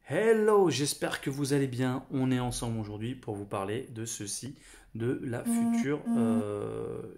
Hello, j'espère que vous allez bien. On est ensemble aujourd'hui pour vous parler de ceci, de la future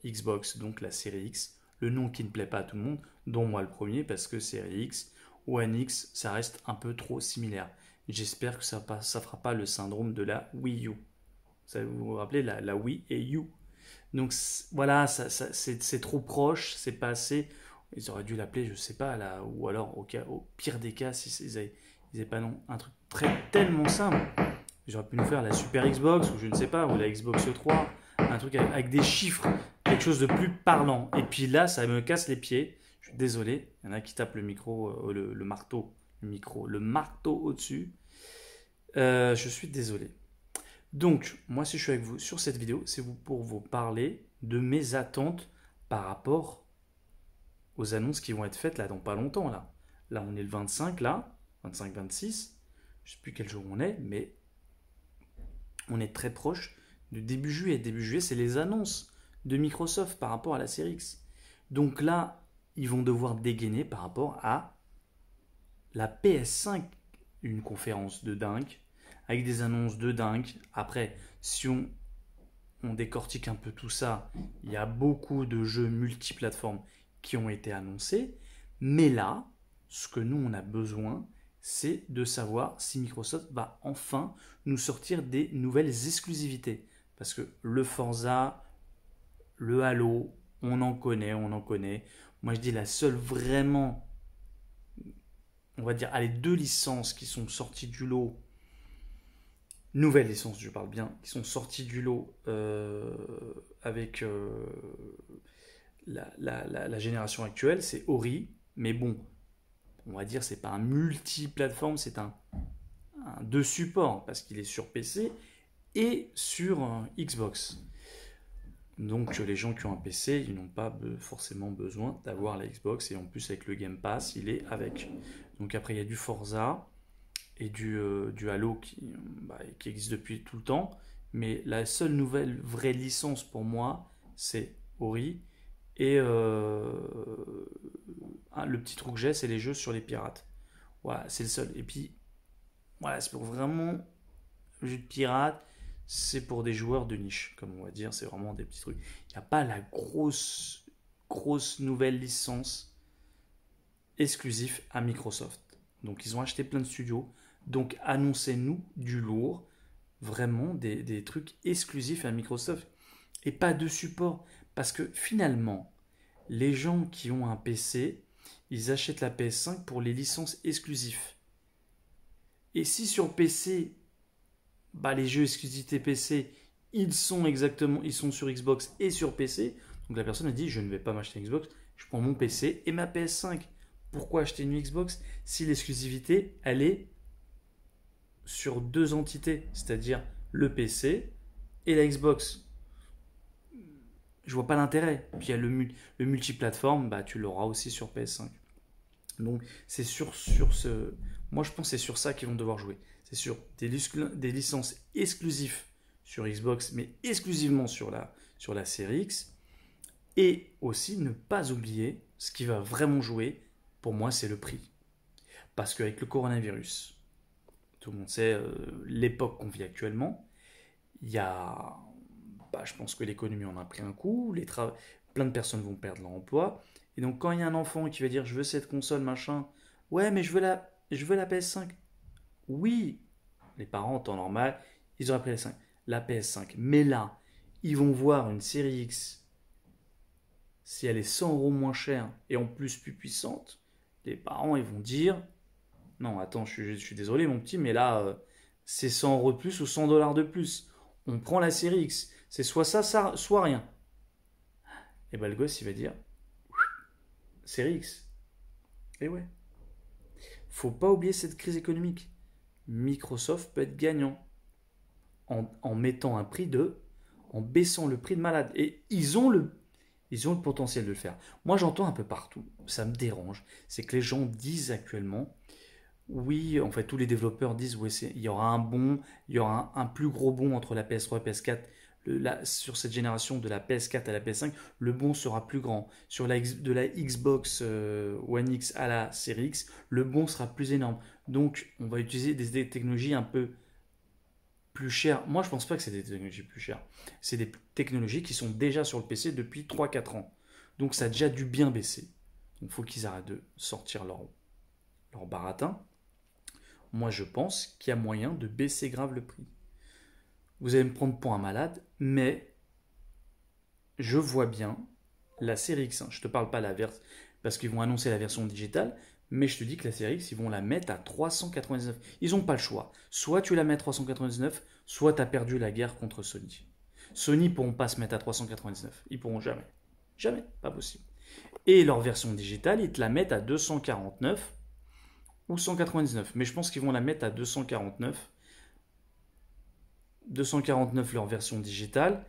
Xbox, donc la série X. Le nom qui ne plaît pas à tout le monde, dont moi le premier, parce que série X, One X, ça reste un peu trop similaire. J'espère que ça ne fera pas le syndrome de la Wii U. Vous vous rappelez, la Wii et U. Donc voilà, c'est trop proche, c'est pas assez. Ils auraient dû l'appeler, je sais pas, là, ou alors au pire des cas, si ils avaient pas non, un truc tellement simple. J'aurais pu nous faire la Super Xbox, ou je ne sais pas, ou la Xbox 3, un truc avec des chiffres, quelque chose de plus parlant. Et puis là, ça me casse les pieds. Je suis désolé, il y en a qui tapent le micro, le marteau, le marteau au-dessus. Je suis désolé. Donc, moi, si je suis avec vous sur cette vidéo, c'est pour vous parler de mes attentes par rapport aux annonces qui vont être faites là dans pas longtemps. Là on est le 25, là, 25-26, je ne sais plus quel jour on est, mais on est très proche du début juillet. Début juillet, c'est les annonces de Microsoft par rapport à la série X. Donc là, ils vont devoir dégainer par rapport à la PS5, une conférence de dingue, avec des annonces de dingue. Après, si on décortique un peu tout ça, il y a beaucoup de jeux multiplateformes qui ont été annoncés. Mais là, ce que nous, on a besoin, c'est de savoir si Microsoft va enfin nous sortir des nouvelles exclusivités. Parce que le Forza, le Halo, on en connaît, on en connaît. Moi, je dis la seule vraiment, on va dire, les deux licences qui sont sorties du lot, nouvelles licences, je parle bien, qui sont sorties du lot avec la génération actuelle, c'est Ori. Mais bon, on va dire, c'est pas un multiplateforme, c'est un deux supports parce qu'il est sur PC et sur Xbox. Donc les gens qui ont un PC, ils n'ont pas forcément besoin d'avoir la Xbox et en plus avec le Game Pass, il est avec. Donc après il y a du Forza et du Halo qui existe depuis tout le temps. Mais la seule nouvelle vraie licence pour moi, c'est Ori. Et le petit truc que j'ai, c'est les jeux sur les pirates. Voilà, c'est le seul. Et puis, voilà, c'est pour vraiment le jeu de pirate. C'est pour des joueurs de niche, comme on va dire. C'est vraiment des petits trucs. Il n'y a pas la grosse nouvelle licence exclusive à Microsoft. Donc, ils ont acheté plein de studios. Donc, annoncez-nous du lourd. Vraiment des trucs exclusifs à Microsoft. Et pas de support. Parce que finalement, les gens qui ont un PC, ils achètent la PS5 pour les licences exclusives. Et si sur PC, les jeux exclusivité PC, ils sont sur Xbox et sur PC, donc la personne a dit je ne vais pas m'acheter une Xbox, je prends mon PC et ma PS5. Pourquoi acheter une Xbox si l'exclusivité, elle est sur deux entités, c'est-à-dire le PC et la Xbox? Je vois pas l'intérêt. Puis il y a le multiplateforme, tu l'auras aussi sur PS5. Donc c'est sur ce. Moi je pense que c'est sur ça qu'ils vont devoir jouer. C'est sur des licences exclusives sur Xbox, mais exclusivement sur la série X. Et aussi ne pas oublier ce qui va vraiment jouer, pour moi, c'est le prix. Parce qu'avec le coronavirus, tout le monde sait l'époque qu'on vit actuellement, il y a. Je pense que l'économie en a pris un coup, plein de personnes vont perdre leur emploi. Et donc quand il y a un enfant qui va dire je veux cette console machin, ouais mais je veux la PS5. Oui, les parents en temps normal, ils auraient pris la PS5. Mais là, ils vont voir une série X, si elle est 100 € moins chère et en plus puissante, les parents ils vont dire non attends je suis désolé mon petit mais là c'est 100 € de plus ou 100 $ de plus. On prend la série X, c'est soit ça soit rien. Et le gosse il va dire série X. Et ouais. Faut pas oublier cette crise économique. Microsoft peut être gagnant en mettant un prix en baissant le prix de malade. Et ils ont le potentiel de le faire. Moi, j'entends un peu partout, ça me dérange, c'est que les gens disent actuellement, oui, en fait, tous les développeurs disent, oui, il y aura il y aura un plus gros bond entre la PS3 et la PS4. Sur cette génération de la PS4 à la PS5, le bond sera plus grand. De la Xbox One X à la série X, le bond sera plus énorme. Donc, on va utiliser des technologies un peu plus chères. Moi, je pense pas que c'est des technologies plus chères. C'est des technologies qui sont déjà sur le PC depuis 3 4 ans. Donc, ça a déjà dû bien baisser. Donc, il faut qu'ils arrêtent de sortir leur baratin. Moi, je pense qu'il y a moyen de baisser grave le prix. Vous allez me prendre pour un malade, mais je vois bien la série X. Je ne te parle pas la version, parce qu'ils vont annoncer la version digitale, mais je te dis que la série X, ils vont la mettre à 399. Ils n'ont pas le choix. Soit tu la mets à 399, soit tu as perdu la guerre contre Sony. Sony ne pourront pas se mettre à 399. Ils pourront jamais. Jamais. Pas possible. Et leur version digitale, ils te la mettent à 249 ou 199. Mais je pense qu'ils vont la mettre à 249. 249 leur version digitale.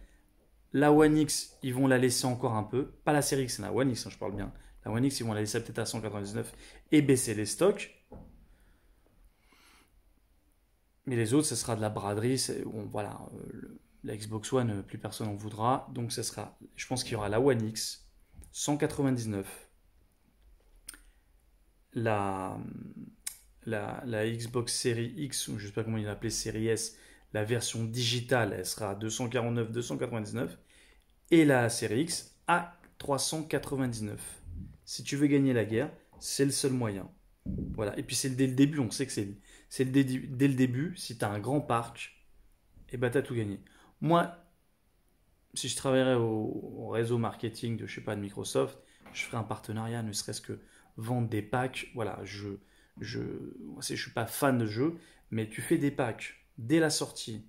La One X, ils vont la laisser encore un peu. Pas la série X, c'est la One X, je parle bien. La One X, ils vont la laisser peut-être à 199 et baisser les stocks. Mais les autres, ce sera de la braderie. Bon, voilà, la Xbox One, plus personne en voudra. Donc, ce sera, je pense qu'il y aura la One X, 199. La Xbox Series X, ou je ne sais pas comment il l'appelait, Series S, la version digitale, elle sera à 249, 299. Et la Series X à 399. Si tu veux gagner la guerre, c'est le seul moyen. Voilà. Et puis c'est dès le début, on sait que c'est dès le début. Si tu as un grand parc, et bah tu as tout gagné. Moi, si je travaillerais au réseau marketing de, je sais pas, de Microsoft, je ferais un partenariat, ne serait-ce que vendre des packs. Voilà, je suis pas fan de jeu, mais tu fais des packs dès la sortie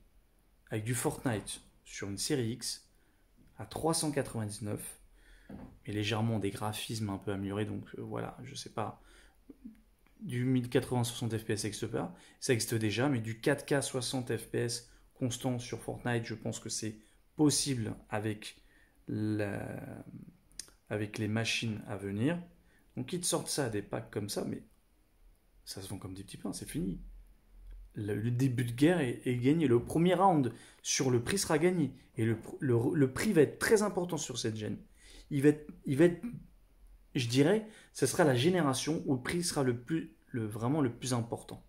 avec du Fortnite sur une série X à 399, mais légèrement des graphismes un peu améliorés, donc voilà, je sais pas, du 1080-60 fps ça existe déjà, mais du 4K 60 fps constant sur Fortnite, je pense que c'est possible avec les machines à venir. Donc ils te sortent ça, des packs comme ça, mais ça se vend comme des petits pains, c'est fini. Le début de guerre est gagné. Le premier round sur le prix sera gagné. Et le prix va être très important sur cette gêne. Il va être, je dirais, ce sera la génération où le prix sera vraiment le plus important.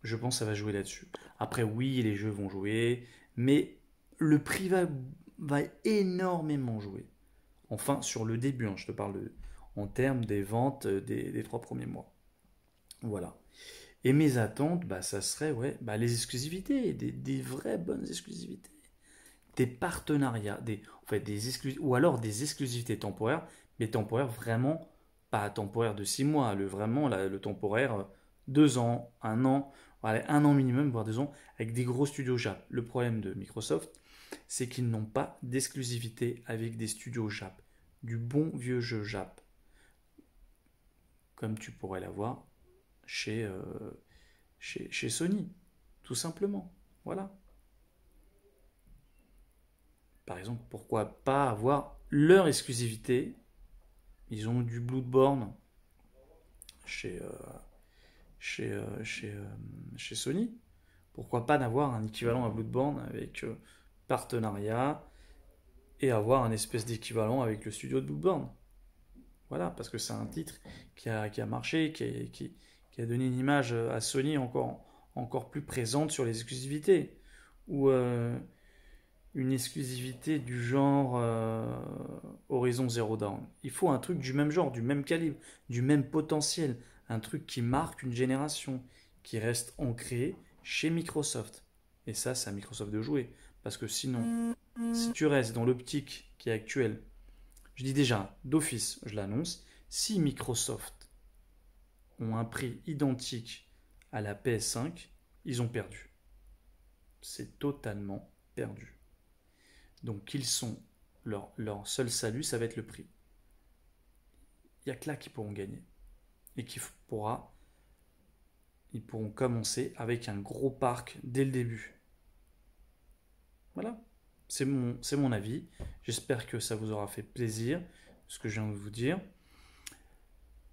Je pense que ça va jouer là-dessus. Après, oui, les jeux vont jouer, mais le prix va énormément jouer. Enfin, sur le début, hein, je te parle en termes des ventes des 3 premiers mois. Voilà. Et mes attentes, bah, ça serait ouais, bah, les exclusivités, des vraies bonnes exclusivités. Des partenariats, ou alors des exclusivités temporaires, mais temporaires vraiment pas temporaires de 6 mois, vraiment le temporaire 2 ans, 1 an, voilà, 1 an minimum, voire 2 ans, avec des gros studios Jap. Le problème de Microsoft, c'est qu'ils n'ont pas d'exclusivité avec des studios Jap. Du bon vieux jeu Jap. Comme tu pourrais l'avoir chez, chez Sony, tout simplement. Voilà. Par exemple, pourquoi pas avoir leur exclusivité. Ils ont du Bloodborne chez, chez, chez Sony. Pourquoi pas n'avoir un équivalent à Bloodborne avec partenariat et avoir un espèce d'équivalent avec le studio de Bloodborne. Voilà, parce que c'est un titre qui a marché, qui a donné une image à Sony encore plus présente sur les exclusivités. Ou une exclusivité du genre Horizon Zero Dawn. Il faut un truc du même genre, du même calibre, du même potentiel. Un truc qui marque une génération, qui reste ancré chez Microsoft. Et ça, c'est à Microsoft de jouer. Parce que sinon, si tu restes dans l'optique qui est actuelle, je dis déjà, d'office, je l'annonce, si Microsoft ont un prix identique à la PS5, ils ont perdu. C'est totalement perdu. Donc leur seul salut, ça va être le prix. Il n'y a que là qu'ils pourront gagner. Et ils pourront commencer avec un gros parc dès le début. Voilà. C'est mon avis. J'espère que ça vous aura fait plaisir, ce que je viens de vous dire.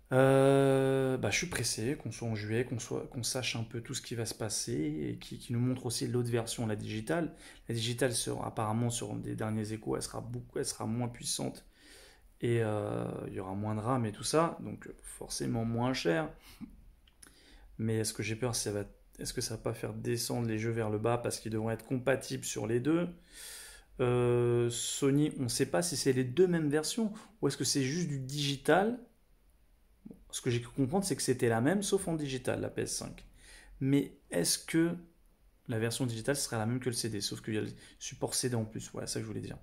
Je suis pressé qu'on soit en juillet, qu'on sache un peu tout ce qui va se passer et qui nous montre aussi l'autre version, la digitale. La digitale sera apparemment sur des derniers échos, elle sera moins puissante et il y aura moins de RAM et tout ça, donc forcément moins cher. Mais est-ce que j'ai peur, est-ce que ça va pas faire descendre les jeux vers le bas parce qu'ils devront être compatibles sur les deux? Sony, on ne sait pas si c'est les deux mêmes versions ou est-ce que c'est juste du digital. Ce que j'ai pu comprendre, c'est que c'était la même sauf en digital, la PS5. Mais est-ce que la version digitale sera la même que le CD, sauf qu'il y a le support CD en plus? Voilà, c'est ça que je voulais dire.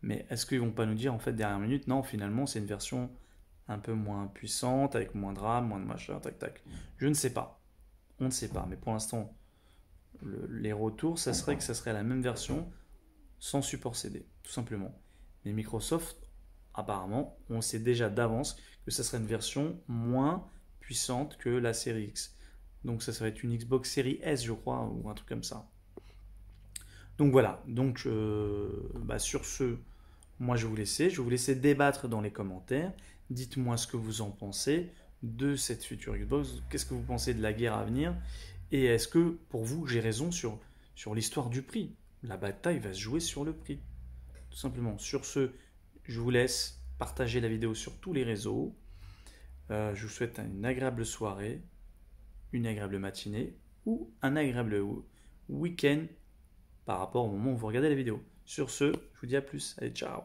Mais est-ce qu'ils vont pas nous dire en fait dernière minute, non, finalement c'est une version un peu moins puissante, avec moins de RAM, moins de machin, tac tac. Je ne sais pas. On ne sait pas. Mais pour l'instant, les retours, ça serait que ça serait la même version sans support CD, tout simplement. Mais Microsoft, apparemment, on sait déjà d'avance que ça serait une version moins puissante que la série X. Donc ça serait une Xbox série S, je crois, ou un truc comme ça. Donc voilà. Donc sur ce, moi je vais vous laisser. Je vais vous laisser débattre dans les commentaires. Dites-moi ce que vous en pensez de cette future Xbox. Qu'est-ce que vous pensez de la guerre à venir? Et est-ce que pour vous j'ai raison sur l'histoire du prix? La bataille va se jouer sur le prix. Tout simplement. Sur ce, je vous laisse partager la vidéo sur tous les réseaux. Je vous souhaite une agréable soirée, une agréable matinée ou un agréable week-end par rapport au moment où vous regardez la vidéo. Sur ce, je vous dis à plus. Allez, ciao.